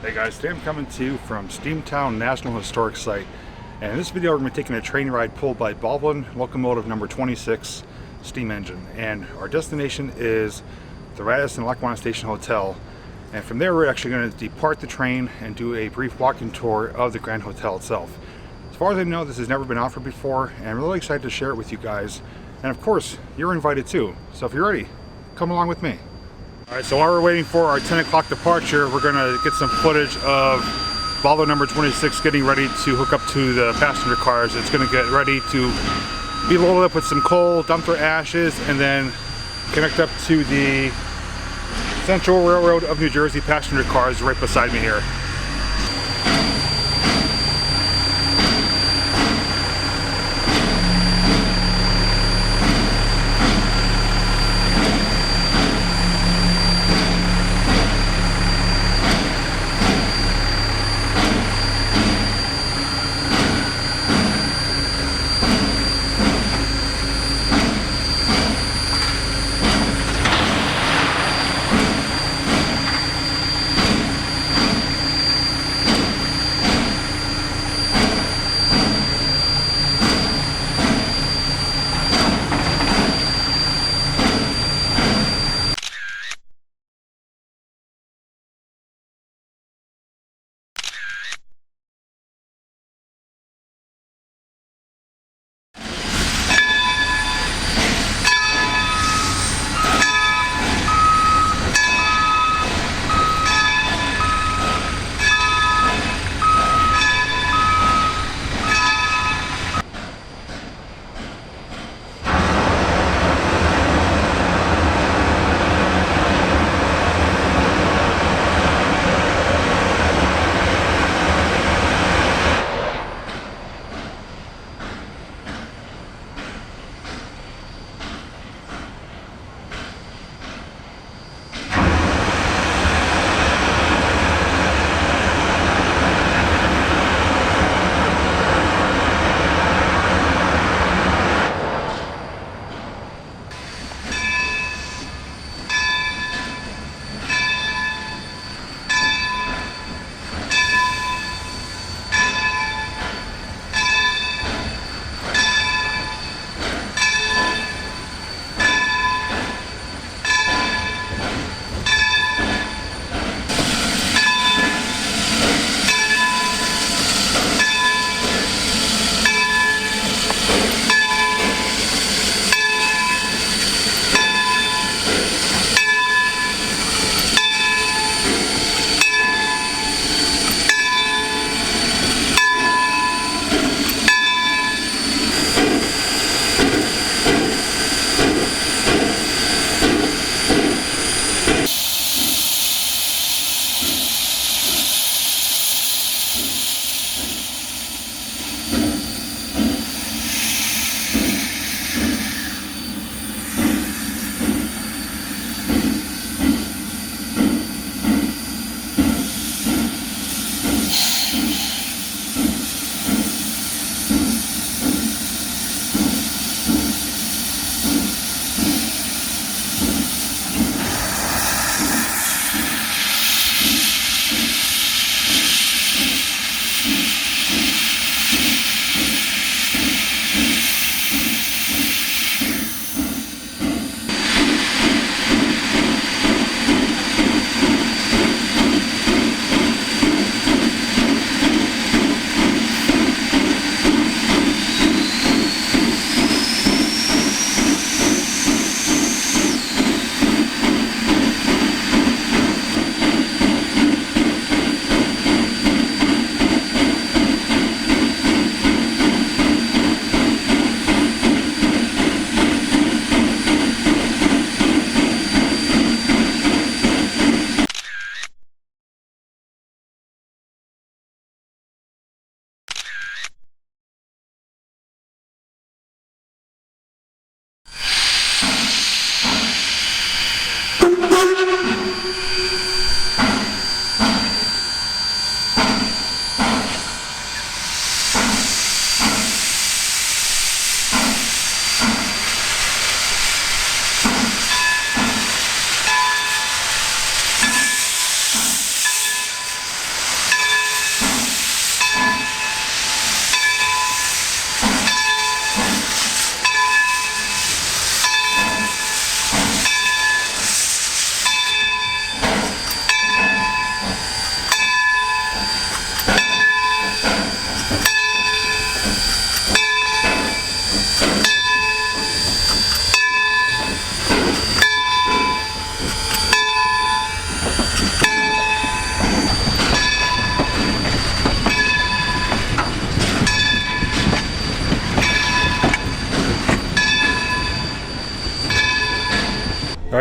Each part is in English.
Hey guys, today I'm coming to you from Steamtown National Historic Site, and in this video we're going to be taking a train ride pulled by Baldwin locomotive number 26 steam engine, and our destination is the Radisson Lackawanna Station Hotel, and from there we're actually going to depart the train and do a brief walking tour of the Grand Hotel itself. As far as I know, this has never been offered before, and I'm really excited to share it with you guys, and of course you're invited too, so if you're ready, come along with me. Alright, so while we're waiting for our 10 o'clock departure, we're going to get some footage of Baldwin number 26 getting ready to hook up to the passenger cars. It's going to get ready to be loaded up with some coal, dump their ashes, and then connect up to the Central Railroad of New Jersey passenger cars right beside me here.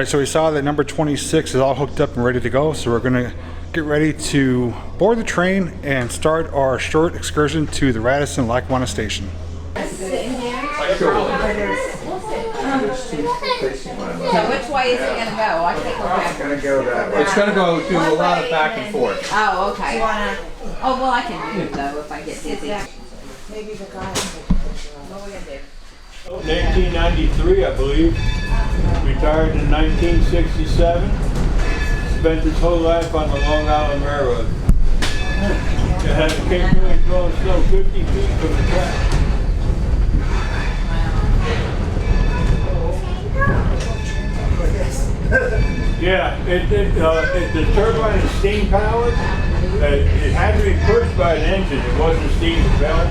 Alright, so we saw that number 26 is all hooked up and ready to go, so we're going to get ready to board the train and start our short excursion to the Radisson Lackawanna Station. So which way is it going to go? I can't go back. It's going to go that way. It's going to go through a lot of back and forth. Oh, okay. Oh, well, I can move though if I get dizzy. Maybe the guy. What are we going to do? 1993, I believe. Retired in 1967. Spent his whole life on the Long Island Railroad. It had the capability of throwing snow 50 feet from the track. Yeah, the turbine is steam powered. It had to be pushed by an engine. It wasn't steam propelled.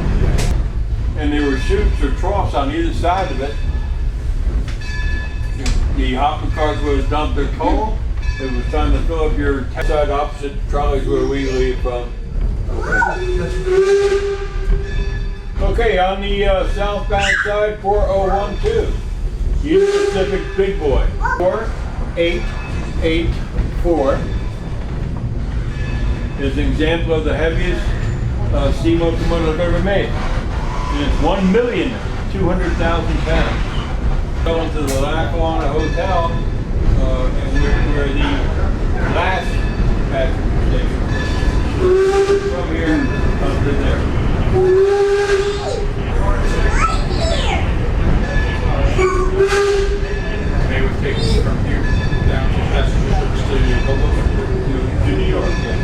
And there were chutes or troughs on either side of it. The hopper cars would have dumped their coal. It was time to fill up your side opposite trolleys where we leave from. Okay, on the southbound side, 4012. Union Pacific Big Boy. 4884 is an example of the heaviest steam locomotive ever made. And it's 1,200,000 pounds. Going to the Lackawanna Hotel, and we're the last passenger station. From here up to there. They would take us from here down to Massachusetts to New York. Yeah.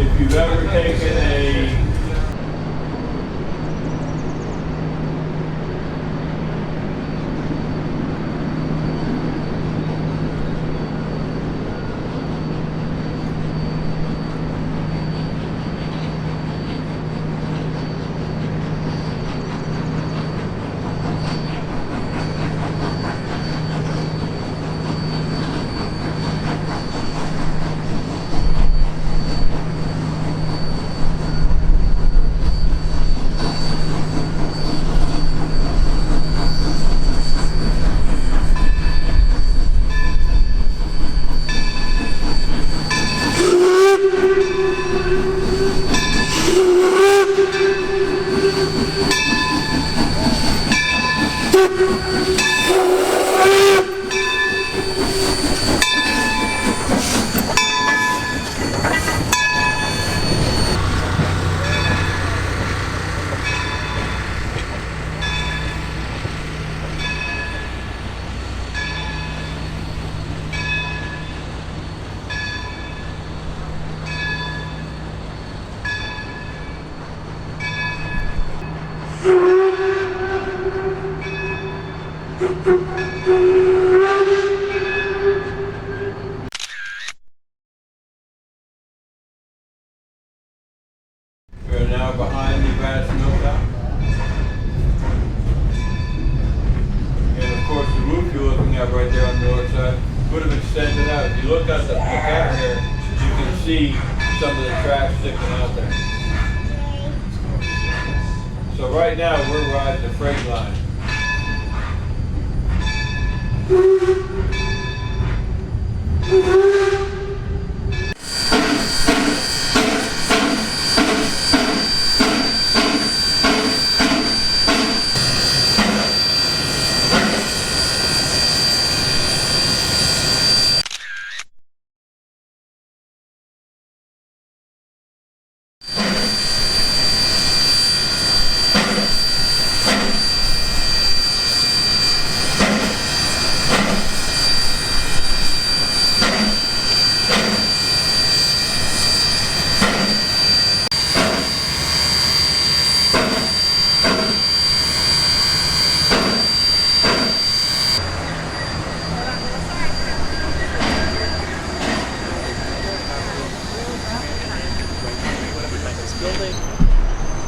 If you've ever taken a we're now behind the Radisson Hotel. And of course the roof you're looking at right there on the north side would have extended out. If you look at the camera here, you can see some of the trash sticking out there. So right now we're riding the freight line.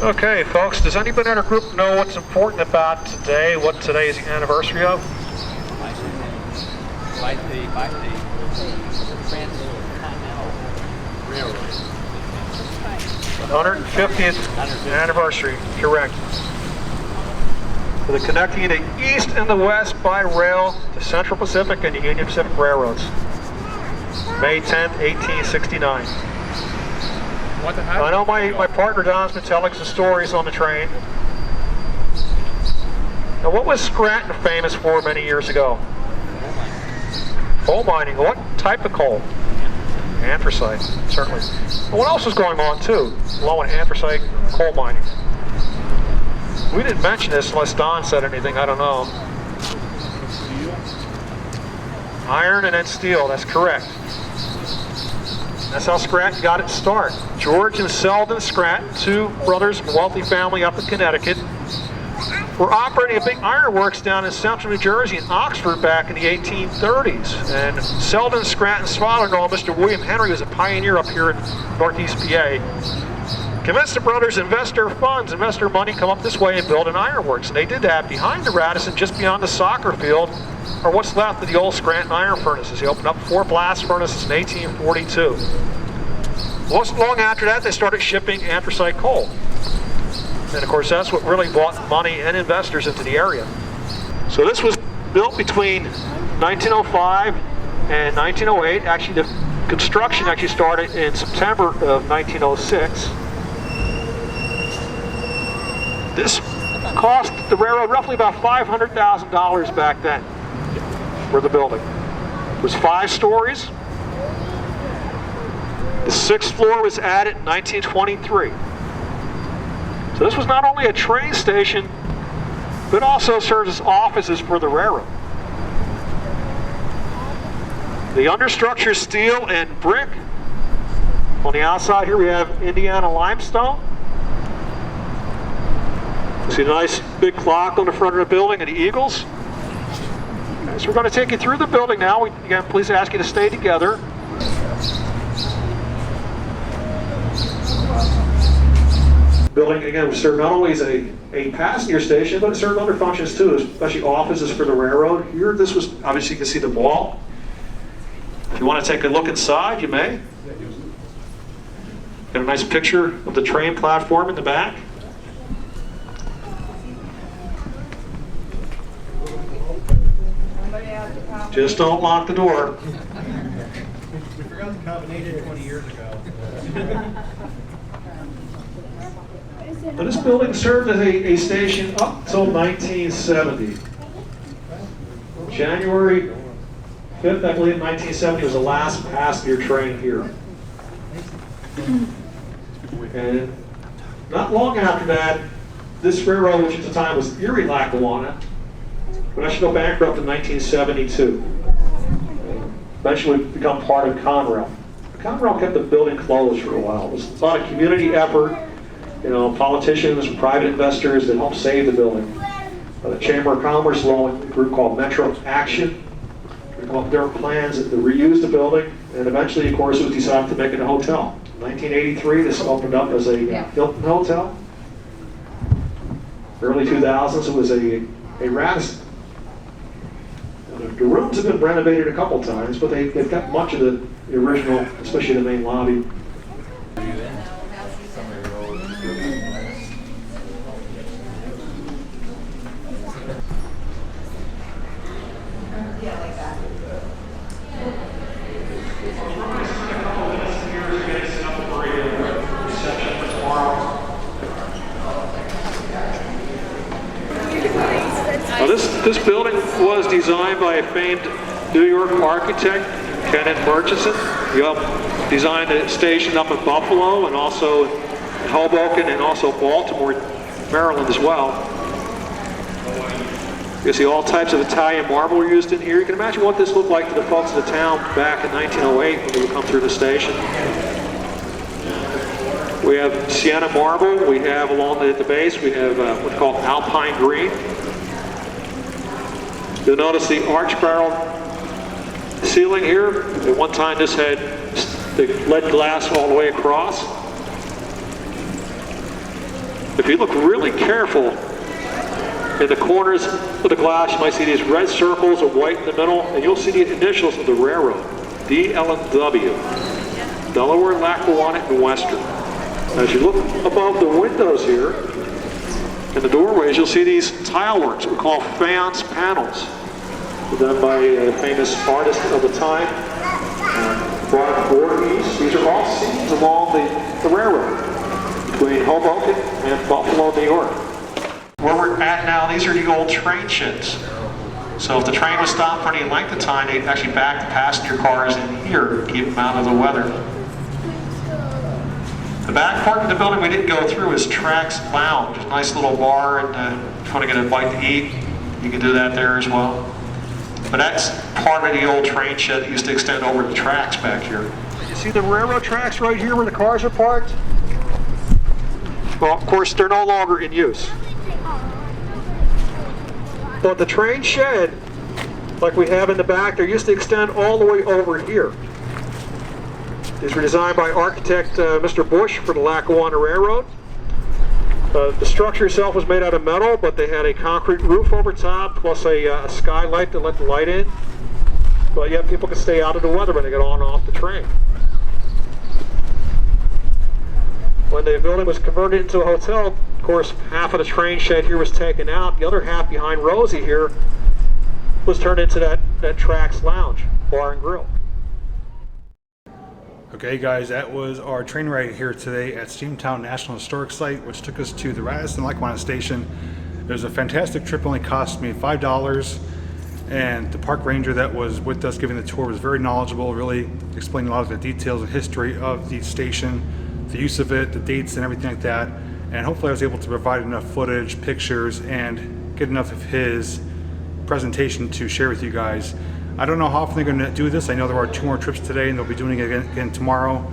Okay, folks, does anybody in our group know what's important about today, what today is the anniversary of? 150th anniversary, correct. for the connecting the east and the west by rail to Central Pacific and the Union Pacific Railroads. May 10th, 1869. I know my partner Don's been telling some stories on the train. Now, what was Scranton famous for many years ago? Coal mining. What type of coal? Anthracite, certainly. But what else was going on too, along with anthracite coal mining? We didn't mention this unless Don said anything, I don't know. Iron and then steel, that's correct. That's how Scranton got its start. George and Selden Scranton, two brothers from a wealthy family up in Connecticut, were operating a big ironworks down in central New Jersey in Oxford back in the 1830s. And Selden Scranton's father-in-law, Mr. William Henry, was a pioneer up here in northeast PA. Convinced the brothers invest their funds, invest their money, come up this way and build an ironworks. And they did that behind the Radisson, just beyond the soccer field, or what's left of the old Scranton iron furnaces. They opened up 4 blast furnaces in 1842. Wasn't long after that, they started shipping anthracite coal. And of course, that's what really brought money and investors into the area. So this was built between 1905 and 1908. Actually, the construction actually started in September of 1906. This cost the railroad roughly about $500,000 back then for the building. It was 5 stories. The 6th floor was added in 1923. So this was not only a train station, but also serves as offices for the railroad. The understructure is steel and brick. On the outside here we have Indiana limestone. You see a nice big clock on the front of the building and the eagles. Okay, so we're going to take you through the building now. Again, please ask you to stay together. Building, again, was served not only as a passenger station, but it served other functions too, especially offices for the railroad. Here, this was, obviously you can see the wall. If you want to take a look inside, you may. Got a nice picture of the train platform in the back. Just don't lock the door. We forgot the combination 20 years ago. Now, this building served as a station up until 1970. January 5th, I believe, 1970 was the last passenger train here. And not long after that, this railroad, which at the time was Erie Lackawanna, would actually go bankrupt in 1972. Eventually would become part of Conrail. Conrail kept the building closed for a while. It was a lot of community effort. You know, politicians, private investors that helped save the building. The Chamber of Commerce, along with a group called Metro Action, we come up with their plans to reuse the building, and eventually, of course, it was decided to make it a hotel. In 1983, this opened up as a Hilton Hotel. Early 2000s, it was a Radisson. The rooms have been renovated a couple times, but they've got much of the original, especially the main lobby. Now this building was designed by a famed New York architect, Kenneth Murchison. He helped design the station up in Buffalo and also in Hoboken and also Baltimore, Maryland as well. You see all types of Italian marble were used in here. You can imagine what this looked like to the folks of the town back in 1908 when they would come through the station. We have Sienna marble. We have along the base, we have what's called Alpine green. You'll notice the arch barrel ceiling here. At one time this had the lead glass all the way across. If you look really careful in the corners of the glass, you might see these red circles of white in the middle, and you'll see the initials of the railroad, DL&W, Delaware, Lackawanna, and Western. As you look above the windows here, In the doorways, you'll see these tile works we call faience panels, done by a famous artist of the time, Brian Voorhees. These are all scenes along the railroad between Hoboken and Buffalo, New York. Where we're at now, these are the old train sheds. So if the train was stopped for any length of time, they'd actually back the passenger cars in here to keep them out of the weather. The back part of the building we didn't go through is Tracks Lounge, a nice little bar, and if you want to get a bite to eat, you can do that there as well. But that's part of the old train shed that used to extend over the tracks back here. You see the railroad tracks right here where the cars are parked? Well, of course, they're no longer in use. But the train shed, like we have in the back, they used to extend all the way over here. These were designed by architect Mr. Bush for the Lackawanna Railroad. The structure itself was made out of metal, but they had a concrete roof over top, plus a skylight to let the light in. But yeah, people could stay out of the weather when they get on and off the train. When the building was converted into a hotel, of course, half of the train shed here was taken out. The other half behind Rosie here was turned into that Tracks Lounge, bar and grill. Okay guys, that was our train ride here today at Steamtown National Historic Site, which took us to the Radisson Lackawanna Station. It was a fantastic trip, only cost me $5, and the park ranger that was with us giving the tour was very knowledgeable, really explained a lot of the details and history of the station, the use of it, the dates and everything like that, and hopefully I was able to provide enough footage, pictures, and get enough of his presentation to share with you guys. I don't know how often they're going to do this. I know there are 2 more trips today and they'll be doing it again tomorrow.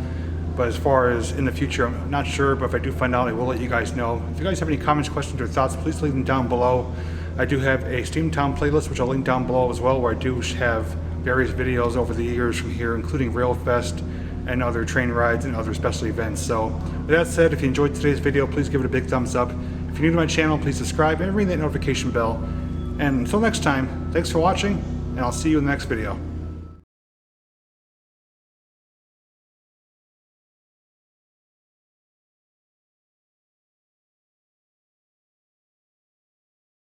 But as far as in the future, I'm not sure, but if I do find out, I will let you guys know. If you guys have any comments, questions, or thoughts, please leave them down below. I do have a Steamtown playlist, which I'll link down below as well, where I do have various videos over the years from here, including Railfest and other train rides and other special events. So with that said, if you enjoyed today's video, please give it a big thumbs up. If you're new to my channel, please subscribe and ring that notification bell. And until next time, thanks for watching, and I'll see you in the next video.